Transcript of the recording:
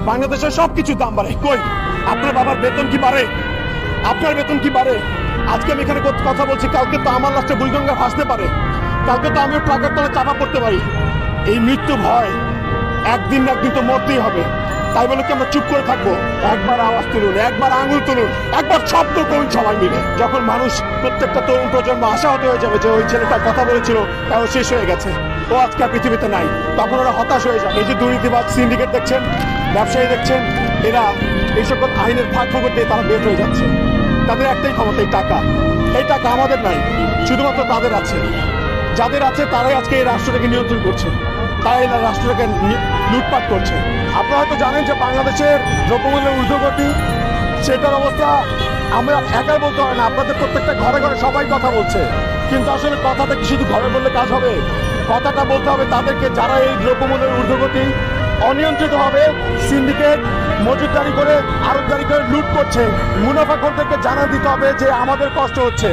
বাংলাদেশের সবকিছু দাম বাড়ে। কই আপনার বাবার বেতন কি বাড়ে? আপনার বেতন কি বাড়ে? আজকে আমি এখানে কথা বলছি, কালকে তো আমার লাশটা বুড়িগঙ্গা ভাসতে পারে, কালকে তো আমিও ট্রাকের তলে চাপা পড়তে পারি। এই মৃত্যু ভয়, একদিন না একদিন তো মরতেই হবে। তাই বলে কি আমরা চুপ করে থাকবো? একবার আওয়াজ তুলুন, একবার আঙুল তুলুন, একবার শব্দ করুন সবাই মিলে। যখন মানুষ, প্রত্যেকটা তরুণ প্রজন্ম আশাহত হয়ে যাবে যে ওই ছেলেটা কথা বলেছিল তাও শেষ হয়ে গেছে, ও আজকে আর পৃথিবীতে নাই, তখন ওরা হতাশ হয়ে যাবে। এই যে দুর্নীতিবাজ সিন্ডিকেট দেখছেন, ব্যবসায়ী দেখছেন, এরা এই সকল আইনের ফাঁক ফোকর দিয়ে তারা বের হয়ে যাচ্ছে। তাদের একটাই ক্ষমতা, এই টাকা। এই টাকা আমাদের নাই, শুধুমাত্র তাদের আছে। যাদের আছে তারাই আজকে এই রাষ্ট্রটাকে নিয়ন্ত্রণ করছে, তারাই রাষ্ট্রটাকে লুটপাট করছে। আপনারা হয়তো জানেন যে বাংলাদেশের দ্রব্যমূল্যের ঊর্ধ্বগতি, সেটার অবস্থা আমরা একাই বলতে হয় না, আপনাদের প্রত্যেকটা ঘরে ঘরে সবাই কথা বলছে। কিন্তু আসলে কথাটা কি শুধু ঘরে বললে কাজ হবে? কথাটা বলতে হবে তাদেরকে যারা এই দ্রব্যমূল্যের ঊর্ধ্বগতি অনিয়ন্ত্রিতভাবে সিন্ডিকেট মজুতদারি করে, আড়তদারি করে লুট করছে। মুনাফাখোরদেরকে জানা দিতে হবে যে আমাদের কষ্ট হচ্ছে।